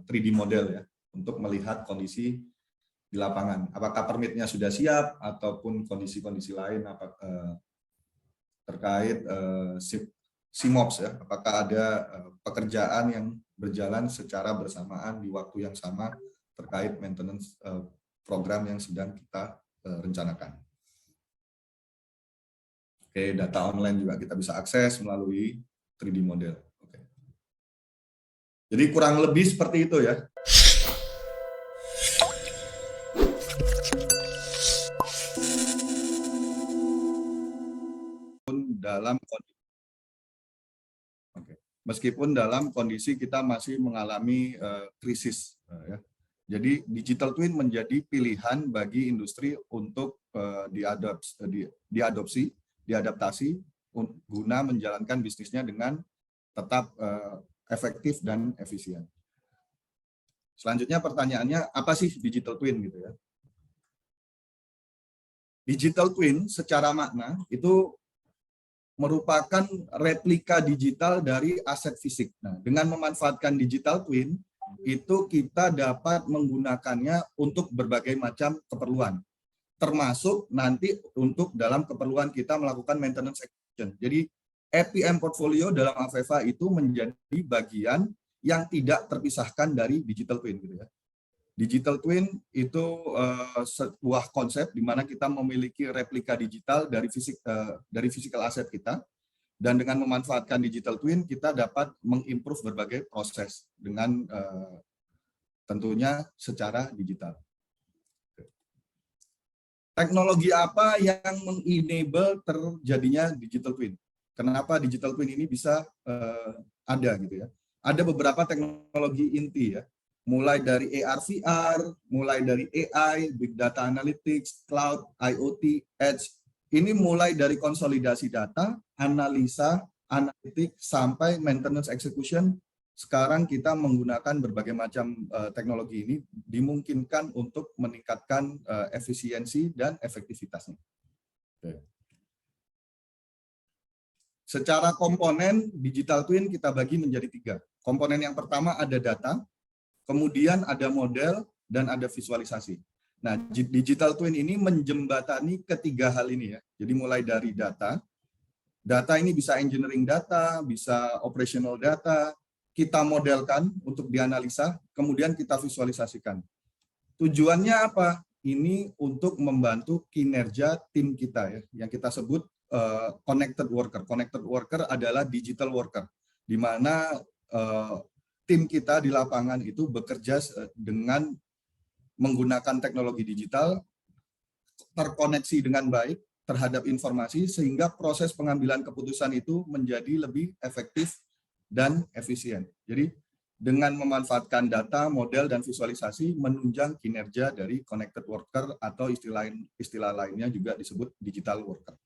3D model ya, untuk melihat kondisi di lapangan. Apakah permitnya sudah siap ataupun kondisi-kondisi lain terkait SIMOPS ya, apakah ada pekerjaan yang berjalan secara bersamaan di waktu yang sama terkait maintenance program yang sedang kita rencanakan. Oke, data online juga kita bisa akses melalui 3D model. Oke. Jadi kurang lebih seperti itu ya. Meskipun dalam kondisi kita masih mengalami krisis, ya. Jadi digital twin menjadi pilihan bagi industri untuk diadaptasi guna menjalankan bisnisnya dengan tetap efektif dan efisien. Selanjutnya pertanyaannya, apa sih digital twin gitu ya? Digital twin secara makna itu merupakan replika digital dari aset fisik. Nah, dengan memanfaatkan digital twin, itu kita dapat menggunakannya untuk berbagai macam keperluan, termasuk nanti untuk dalam keperluan kita melakukan maintenance action. Jadi, APM portfolio dalam AVEVA itu menjadi bagian yang tidak terpisahkan dari digital twin, gitu ya. Digital twin itu sebuah konsep di mana kita memiliki replika digital dari physical asset kita, dan dengan memanfaatkan digital twin kita dapat mengimprove berbagai proses dengan tentunya secara digital. Teknologi apa yang mengenable terjadinya digital twin? Kenapa digital twin ini bisa ada gitu ya? Ada beberapa teknologi inti ya. Mulai dari AR/VR, mulai dari AI, Big Data Analytics, Cloud, IoT, Edge. Ini mulai dari konsolidasi data, analisa, analitik, sampai maintenance execution. Sekarang kita menggunakan berbagai macam teknologi ini dimungkinkan untuk meningkatkan efisiensi dan efektivitasnya. Oke. Secara komponen digital twin kita bagi menjadi 3. Komponen yang pertama ada data, kemudian ada model, dan ada visualisasi. Nah, digital twin ini menjembatani ketiga hal ini ya. Jadi mulai dari data ini bisa engineering data, bisa operational data, kita modelkan untuk dianalisa, kemudian kita visualisasikan. Tujuannya apa? Ini untuk membantu kinerja tim kita ya, yang kita sebut connected worker. Connected worker adalah digital worker, di mana tim kita di lapangan itu bekerja dengan menggunakan teknologi digital, terkoneksi dengan baik terhadap informasi, sehingga proses pengambilan keputusan itu menjadi lebih efektif dan efisien. Jadi dengan memanfaatkan data, model, dan visualisasi menunjang kinerja dari connected worker, atau istilah lainnya juga disebut digital worker.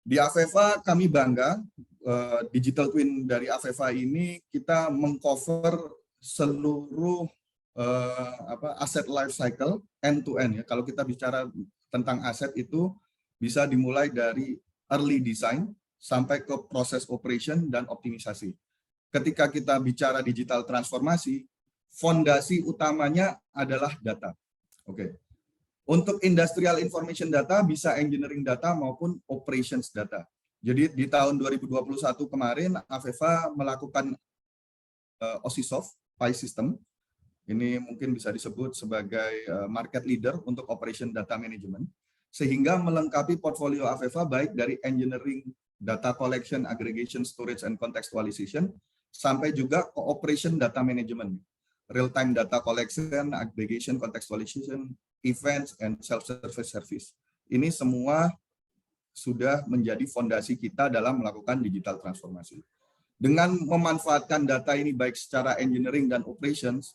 Di AVEVA kami bangga, digital twin dari AVEVA ini kita mengcover seluruh aset life cycle end to end ya. Kalau kita bicara tentang aset itu bisa dimulai dari early design sampai ke proses operation dan optimisasi. Ketika kita bicara digital transformasi, fondasi utamanya adalah data. Oke. Untuk industrial information data bisa engineering data maupun operations data. Jadi di tahun 2021 kemarin AVEVA melakukan OSISOF PI System. Ini mungkin bisa disebut sebagai market leader untuk operation data management, sehingga melengkapi portfolio AVEVA baik dari engineering, data collection, aggregation, storage, and contextualization, sampai juga operation data management, real-time data collection, aggregation, contextualization, events, and self-service service. Ini semua sudah menjadi fondasi kita dalam melakukan digital transformasi. Dengan memanfaatkan data ini baik secara engineering dan operations,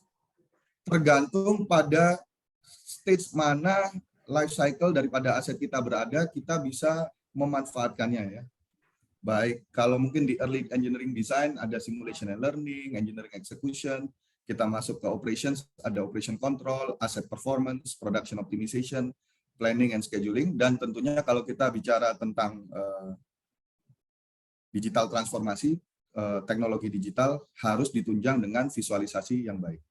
tergantung pada stage mana life cycle daripada aset kita berada, kita bisa memanfaatkannya ya. Baik, kalau mungkin di early engineering design ada simulation and learning, engineering execution, kita masuk ke operations, ada operation control, asset performance, production optimization, planning and scheduling, dan tentunya kalau kita bicara tentang digital transformasi, teknologi digital harus ditunjang dengan visualisasi yang baik.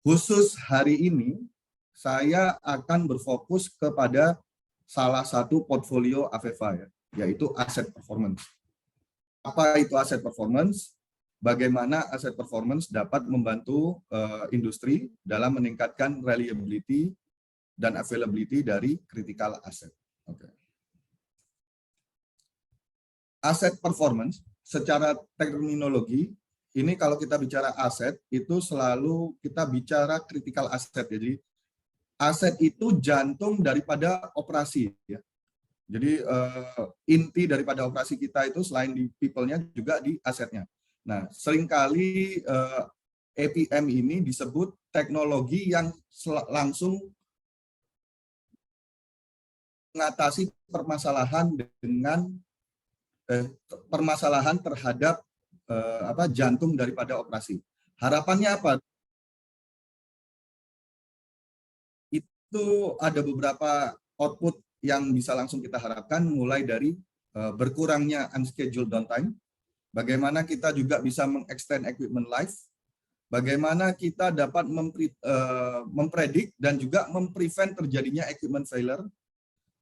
Khusus hari ini, saya akan berfokus kepada salah satu portfolio AVEVA, ya, yaitu aset performance. Apa itu aset performance? Bagaimana aset performance dapat membantu industri dalam meningkatkan reliability dan availability dari critical asset. Okay. Aset performance secara terminologi, ini kalau kita bicara aset, itu selalu kita bicara critical asset. Jadi aset itu jantung daripada operasi. Ya. Jadi inti daripada operasi kita itu selain di people-nya juga di asetnya. Nah, seringkali APM ini disebut teknologi yang langsung mengatasi permasalahan dengan permasalahan terhadap jantung daripada operasi. Harapannya apa? Itu ada beberapa output yang bisa langsung kita harapkan, mulai dari berkurangnya unscheduled downtime, bagaimana kita juga bisa mengextend equipment life, bagaimana kita dapat mempredik dan juga memprevent terjadinya equipment failure.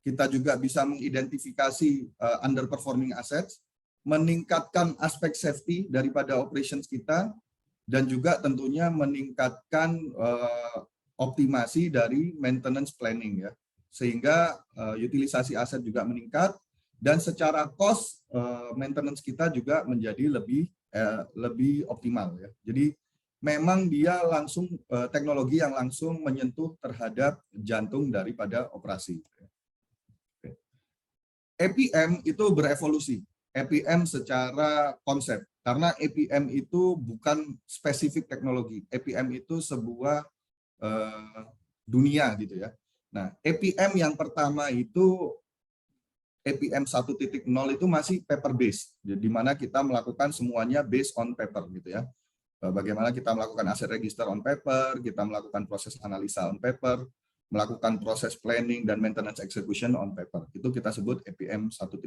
Kita juga bisa mengidentifikasi underperforming assets, meningkatkan aspek safety daripada operations kita, dan juga tentunya meningkatkan optimasi dari maintenance planning, ya, sehingga utilisasi aset juga meningkat, dan secara cost maintenance kita juga menjadi lebih optimal, ya. Jadi memang dia langsung teknologi yang langsung menyentuh terhadap jantung daripada operasi. APM itu berevolusi. APM secara konsep, karena APM itu bukan spesifik teknologi. APM itu sebuah dunia gitu ya. Nah, APM yang pertama itu APM 1.0 itu masih paper based, di mana kita melakukan semuanya based on paper gitu ya. Bagaimana kita melakukan asset register on paper, kita melakukan proses analisa on paper, melakukan proses planning dan maintenance execution on paper. Itu kita sebut APM 1.0.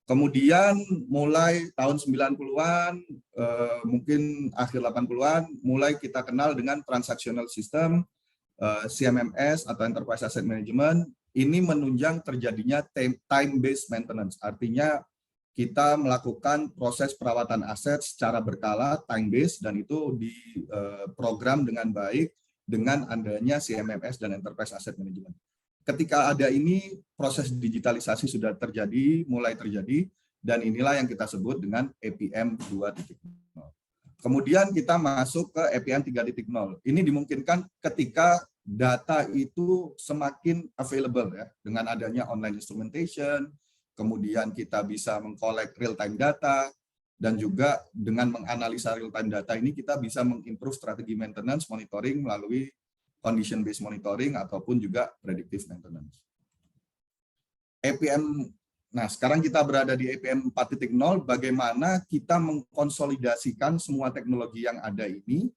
Kemudian mulai tahun 90-an, mungkin akhir 80-an, mulai kita kenal dengan transactional system, CMMS atau Enterprise Asset Management. Ini menunjang terjadinya time-based maintenance. Artinya kita melakukan proses perawatan aset secara berkala, time-based, dan itu diprogram dengan baik dengan adanya CMMS dan Enterprise Asset Management. Ketika ada ini, proses digitalisasi sudah mulai terjadi, dan inilah yang kita sebut dengan APM 2.0. Kemudian kita masuk ke APM 3.0. Ini dimungkinkan ketika data itu semakin available, ya, dengan adanya online instrumentation, kemudian kita bisa mengkolek real-time data, dan juga dengan menganalisa real-time data ini kita bisa mengimprove strategi maintenance monitoring melalui condition-based monitoring ataupun juga predictive maintenance. APM, nah sekarang kita berada di APM 4.0, bagaimana kita mengkonsolidasikan semua teknologi yang ada ini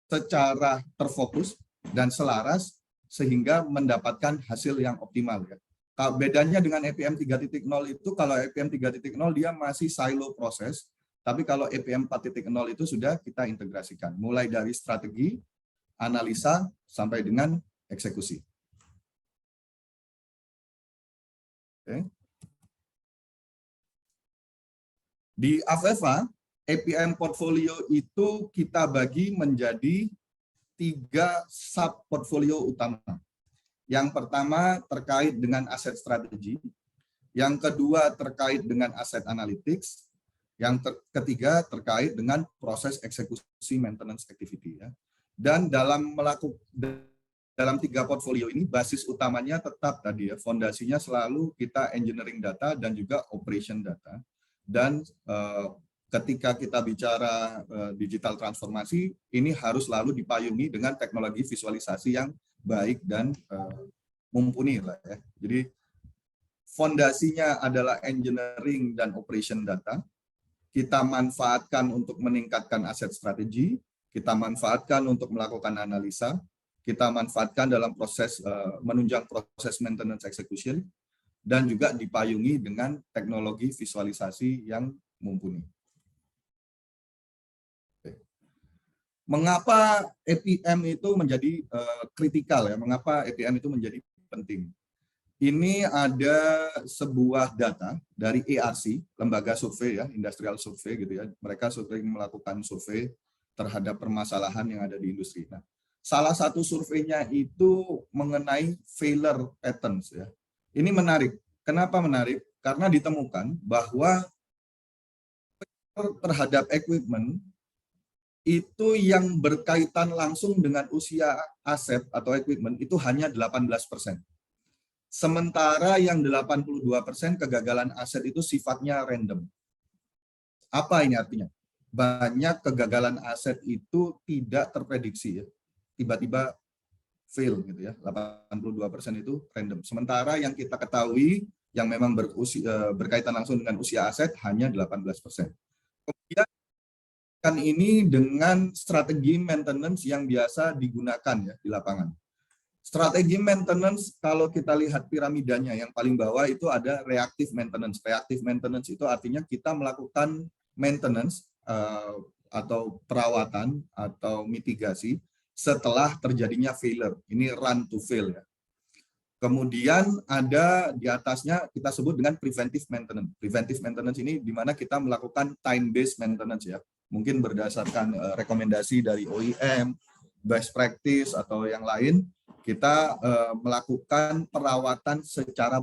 secara terfokus dan selaras sehingga mendapatkan hasil yang optimal, ya. Bedanya dengan APM 3.0 itu, kalau APM 3.0 dia masih silo proses, tapi kalau APM 4.0 itu sudah kita integrasikan, mulai dari strategi, analisa, sampai dengan eksekusi. Oke. Di AVEVA, APM portfolio itu kita bagi menjadi 3 sub-portfolio utama. Yang pertama terkait dengan aset strategi, yang kedua terkait dengan aset analytics, yang ketiga terkait dengan proses eksekusi maintenance activity, ya. Dan dalam 3 portfolio ini basis utamanya tetap tadi, ya, fondasinya selalu kita engineering data dan juga operation data. Dan ketika kita bicara digital transformasi, ini harus selalu dipayungi dengan teknologi visualisasi yang baik dan mumpuni lah, ya. Jadi fondasinya adalah engineering dan operation data. Kita manfaatkan untuk meningkatkan aset strategi, kita manfaatkan untuk melakukan analisa, kita manfaatkan dalam proses menunjang proses maintenance execution, dan juga dipayungi dengan teknologi visualisasi yang mumpuni. Mengapa APM itu menjadi kritikal ya? Mengapa APM itu menjadi penting? Ini ada sebuah data dari ARC, lembaga survei ya, industrial survei gitu ya. Mereka sering melakukan survei terhadap permasalahan yang ada di industri. Nah, salah satu surveinya itu mengenai failure patterns ya. Ini menarik. Kenapa menarik? Karena ditemukan bahwa terhadap equipment itu yang berkaitan langsung dengan usia aset atau equipment itu hanya 18%. Sementara yang 82% kegagalan aset itu sifatnya random. Apa ini artinya? Banyak kegagalan aset itu tidak terprediksi ya. Tiba-tiba fail gitu ya. 82% itu random. Sementara yang kita ketahui yang memang berkaitan langsung dengan usia aset hanya 18%. Kemudian kan ini dengan strategi maintenance yang biasa digunakan ya di lapangan. Strategi maintenance kalau kita lihat piramidanya yang paling bawah itu ada reactive maintenance. Reactive maintenance itu artinya kita melakukan maintenance atau perawatan atau mitigasi setelah terjadinya failure. Ini run to fail ya. Kemudian ada di atasnya kita sebut dengan preventive maintenance. Preventive maintenance ini di mana kita melakukan time based maintenance ya. Mungkin berdasarkan rekomendasi dari OEM, best practice atau yang lain, kita melakukan perawatan secara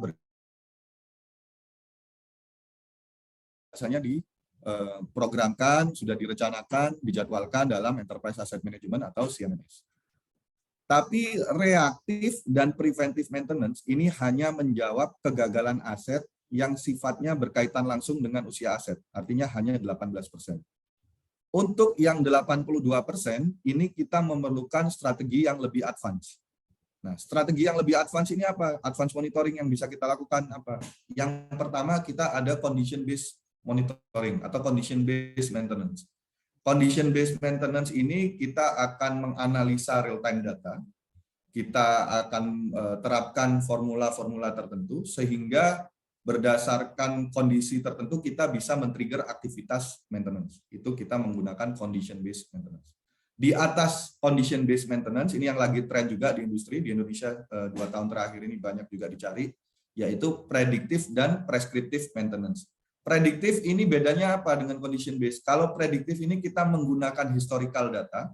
biasanya diprogramkan, sudah direncanakan, dijadwalkan dalam Enterprise Asset Management atau CMMS. Tapi reaktif dan preventive maintenance ini hanya menjawab kegagalan aset yang sifatnya berkaitan langsung dengan usia aset, artinya hanya 18%. Untuk yang 82%, ini kita memerlukan strategi yang lebih advance. Nah, strategi yang lebih advance ini apa? Advance monitoring yang bisa kita lakukan apa? Yang pertama, kita ada condition based monitoring atau condition based maintenance. Condition based maintenance ini kita akan menganalisa real time data. Kita akan terapkan formula-formula tertentu sehingga berdasarkan kondisi tertentu kita bisa men-trigger aktivitas maintenance. Itu kita menggunakan condition based maintenance. Di atas condition based maintenance ini yang lagi tren juga di industri di Indonesia 2 tahun terakhir ini banyak juga dicari, yaitu predictive dan prescriptive maintenance. Prediktif ini bedanya apa dengan condition based? Kalau prediktif ini kita menggunakan historical data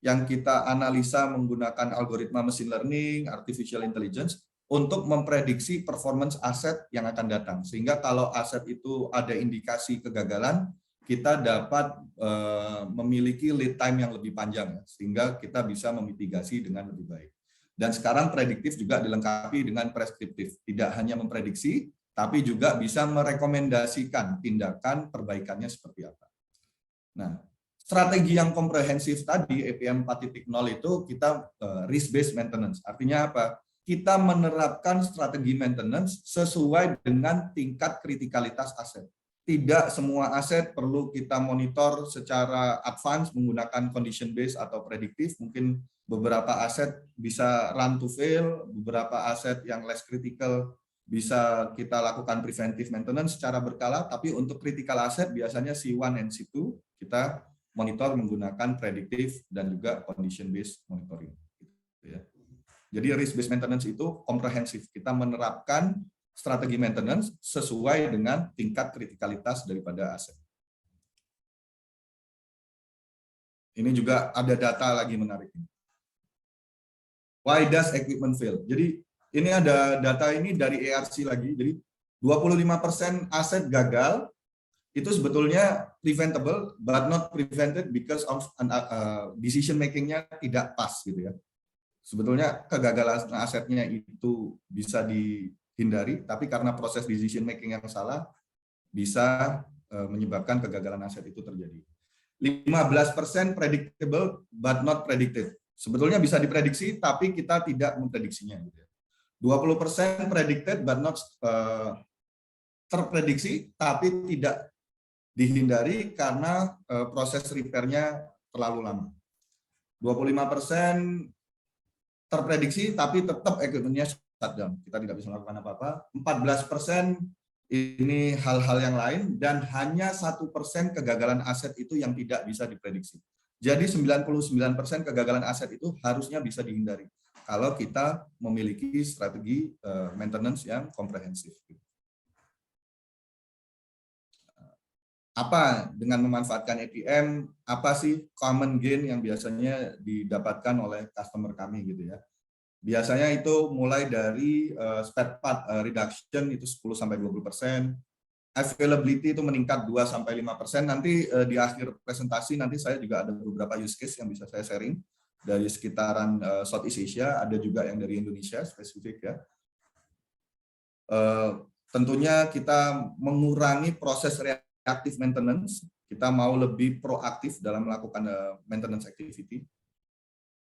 yang kita analisa menggunakan algoritma machine learning, artificial intelligence untuk memprediksi performance aset yang akan datang. Sehingga kalau aset itu ada indikasi kegagalan, kita dapat memiliki lead time yang lebih panjang, ya, sehingga kita bisa memitigasi dengan lebih baik. Dan sekarang prediktif juga dilengkapi dengan preskriptif. Tidak hanya memprediksi, tapi juga bisa merekomendasikan tindakan perbaikannya seperti apa. Nah, strategi yang komprehensif tadi, APM 4.0 itu kita risk-based maintenance. Artinya apa? Kita menerapkan strategi maintenance sesuai dengan tingkat kritikalitas aset. Tidak semua aset perlu kita monitor secara advance menggunakan condition based atau prediktif. Mungkin beberapa aset bisa run to fail, beberapa aset yang less critical bisa kita lakukan preventive maintenance secara berkala, tapi untuk critical aset biasanya C1 and C2 kita monitor menggunakan prediktif dan juga condition based monitoring. Jadi risk based maintenance itu komprehensif. Kita menerapkan strategi maintenance sesuai dengan tingkat kritikalitas daripada aset. Ini juga ada data lagi menarik. Why does equipment fail? Jadi ini ada data ini dari ARC lagi. Jadi 25% aset gagal itu sebetulnya preventable but not prevented because of decision making-nya tidak pas gitu ya. Sebetulnya kegagalan asetnya itu bisa dihindari, tapi karena proses decision making yang salah bisa menyebabkan kegagalan aset itu terjadi. 15% predictable but not predicted. Sebetulnya bisa diprediksi tapi kita tidak memprediksinya gitu ya. 20% predicted but not terprediksi tapi tidak dihindari karena proses repair-nya terlalu lama. 25% terprediksi tapi tetap equipment-nya shutdown. Kita tidak bisa melakukan apa-apa. 14% ini hal-hal yang lain, dan hanya 1% kegagalan aset itu yang tidak bisa diprediksi. Jadi 99% kegagalan aset itu harusnya bisa dihindari kalau kita memiliki strategi maintenance yang komprehensif. Apa dengan memanfaatkan APM, apa sih common gain yang biasanya didapatkan oleh customer kami gitu ya. Biasanya itu mulai dari spare part reduction itu 10-20%, availability itu meningkat 2-5%. Nanti di akhir presentasi nanti saya juga ada beberapa use case yang bisa saya sharing dari sekitaran Southeast Asia, ada juga yang dari Indonesia spesifik ya. Tentunya kita mengurangi proses reactive maintenance, kita mau lebih proaktif dalam melakukan maintenance activity.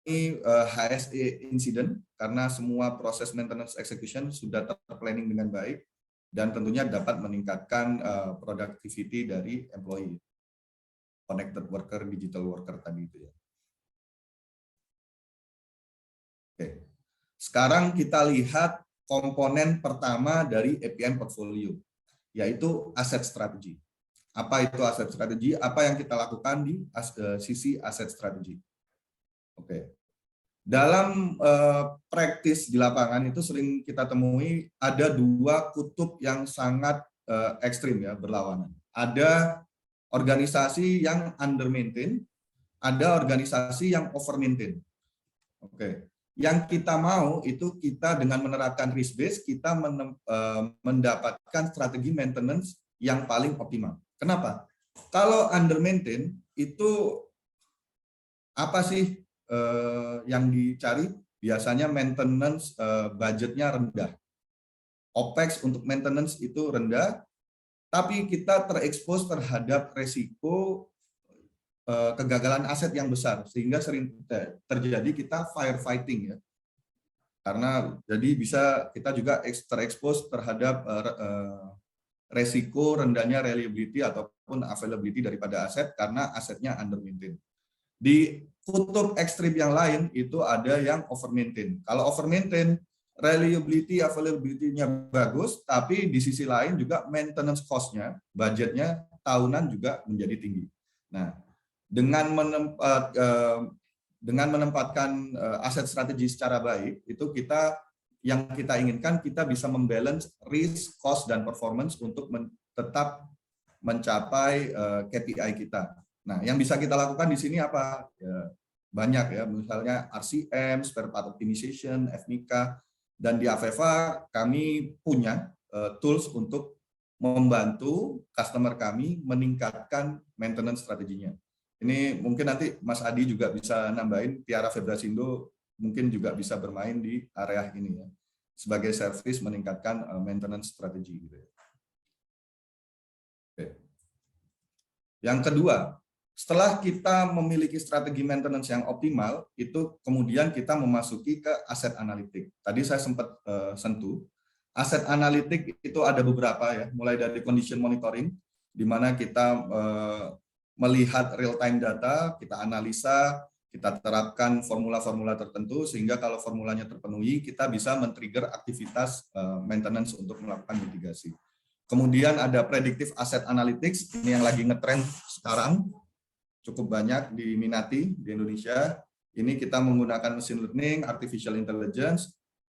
Ini HSE incident karena semua proses maintenance execution sudah terplanning dengan baik dan tentunya dapat meningkatkan productivity dari employee, connected worker, digital worker tadi itu ya. Oke. Sekarang kita lihat komponen pertama dari APM portfolio, yaitu aset strategi. Apa itu aset strategi? Apa yang kita lakukan di sisi aset strategi? Oke. Dalam praktis di lapangan itu sering kita temui ada dua kutub yang sangat ekstrim ya, berlawanan. Ada organisasi yang under maintain, ada organisasi yang over maintain. Oke. Yang kita mau itu kita dengan menerapkan risk base kita mendapatkan strategi maintenance yang paling optimal. Kenapa? Kalau under maintain itu apa sih yang dicari? Biasanya maintenance budgetnya rendah. OPEX untuk maintenance itu rendah, tapi kita terekspos terhadap resiko kegagalan aset yang besar, sehingga sering terjadi kita firefighting ya. Karena jadi bisa kita juga terekspos terhadap resiko rendahnya reliability ataupun availability daripada aset karena asetnya under maintain. Di kutub ekstrim yang lain itu ada yang over maintain. Kalau over maintain, reliability, availability-nya bagus, tapi di sisi lain juga maintenance cost-nya, budgetnya tahunan juga menjadi tinggi. Nah, dengan menempatkan aset strategi secara baik, itu yang kita inginkan kita bisa membalance risk, cost, dan performance untuk tetap mencapai KPI kita. Nah, yang bisa kita lakukan di sini apa? Ya, banyak ya, misalnya RCM, spare part optimization, FMICA, dan di AVEVA kami punya tools untuk membantu customer kami meningkatkan maintenance strateginya. Ini mungkin nanti Mas Adi juga bisa nambahin, Tiara Febrasindo mungkin juga bisa bermain di area ini ya, sebagai service meningkatkan maintenance strategi. Gitu ya. Oke. Yang kedua, setelah kita memiliki strategi maintenance yang optimal, itu kemudian kita memasuki ke aset analitik. Tadi saya sempat sentuh. Aset analitik itu ada beberapa ya, mulai dari condition monitoring, di mana kita melihat real-time data, kita analisa, kita terapkan formula-formula tertentu, sehingga kalau formulanya terpenuhi, kita bisa men-trigger aktivitas maintenance untuk melakukan mitigasi. Kemudian ada predictive asset analytics, ini yang lagi ngetrend sekarang, cukup banyak diminati di Indonesia. Ini kita menggunakan machine learning, artificial intelligence,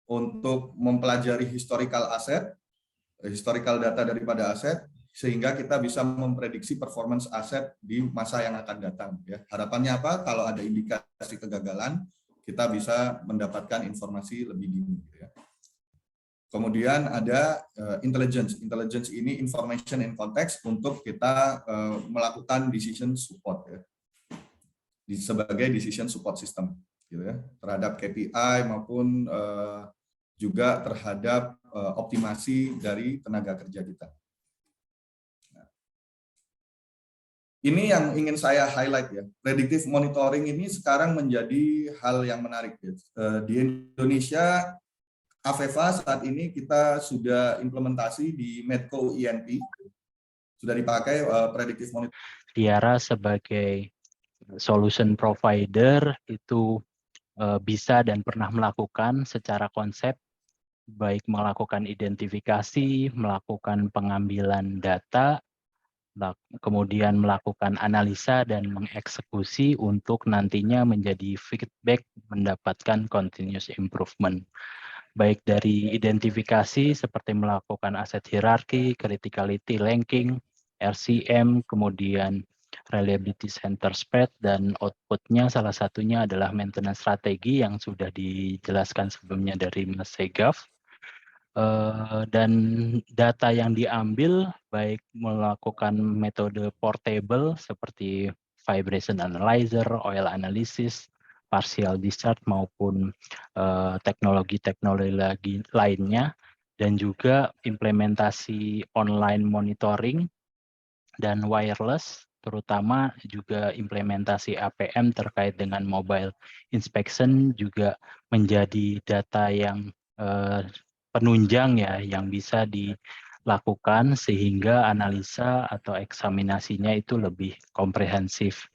untuk mempelajari historical data daripada aset, sehingga kita bisa memprediksi performance aset di masa yang akan datang. Ya. Harapannya apa? Kalau ada indikasi kegagalan, kita bisa mendapatkan informasi lebih dini. Ya. Kemudian ada intelligence. Intelligence ini information in context untuk kita melakukan decision support ya. Sebagai decision support system gitu ya, terhadap KPI maupun juga terhadap optimasi dari tenaga kerja kita. Ini yang ingin saya highlight ya. Predictive monitoring ini sekarang menjadi hal yang menarik ya. Di Indonesia, AVEVA saat ini kita sudah implementasi di Medco INP, sudah dipakai predictive monitoring. Tiara sebagai solution provider itu bisa dan pernah melakukan secara konsep baik melakukan identifikasi, melakukan pengambilan data, kemudian melakukan analisa dan mengeksekusi untuk nantinya menjadi feedback mendapatkan continuous improvement. Baik dari identifikasi seperti melakukan aset hierarki, criticality ranking, RCM, kemudian reliability center spread, dan outputnya salah satunya adalah maintenance strategi yang sudah dijelaskan sebelumnya dari Mas Segaf. Dan data yang diambil baik melakukan metode portable seperti vibration analyzer, oil analysis, partial discharge maupun teknologi-teknologi lainnya, dan juga implementasi online monitoring dan wireless, terutama juga implementasi APM terkait dengan mobile inspection juga menjadi data yang penunjang ya yang bisa dilakukan sehingga analisa atau eksaminasinya itu lebih komprehensif.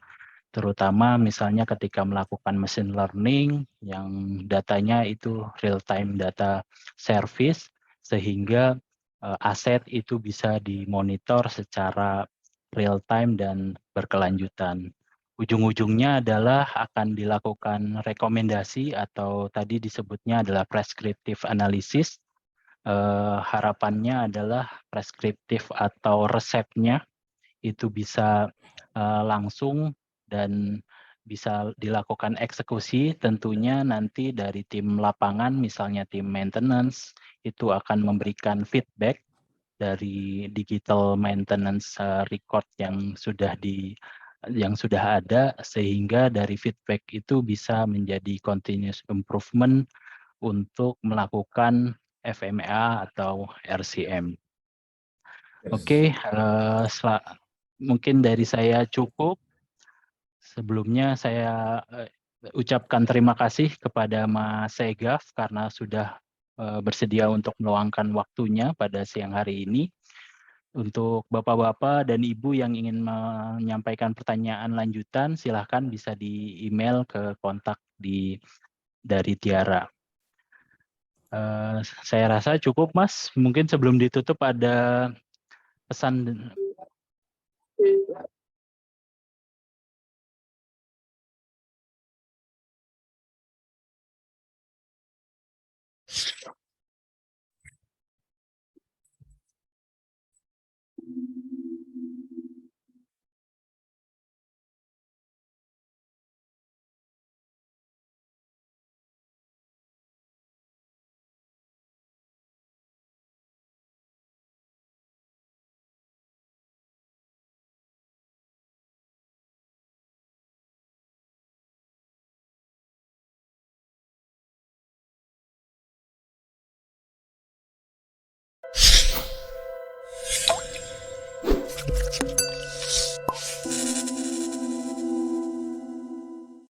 Terutama misalnya ketika melakukan machine learning yang datanya itu real time data service sehingga aset itu bisa dimonitor secara real time dan berkelanjutan. Ujung-ujungnya adalah akan dilakukan rekomendasi atau tadi disebutnya adalah prescriptive analysis. Harapannya adalah preskriptif atau resepnya itu bisa langsung dan bisa dilakukan eksekusi. Tentunya nanti dari tim lapangan, misalnya tim maintenance, itu akan memberikan feedback dari digital maintenance record yang sudah ada, sehingga dari feedback itu bisa menjadi continuous improvement untuk melakukan FMEA atau RCM. Oke, mungkin dari saya cukup. Sebelumnya saya ucapkan terima kasih kepada Mas Segaf karena sudah bersedia untuk meluangkan waktunya pada siang hari ini. Untuk Bapak-Bapak dan Ibu yang ingin menyampaikan pertanyaan lanjutan, silahkan bisa di email ke kontak dari Tiara. Saya rasa cukup, Mas. Mungkin sebelum ditutup ada pesan.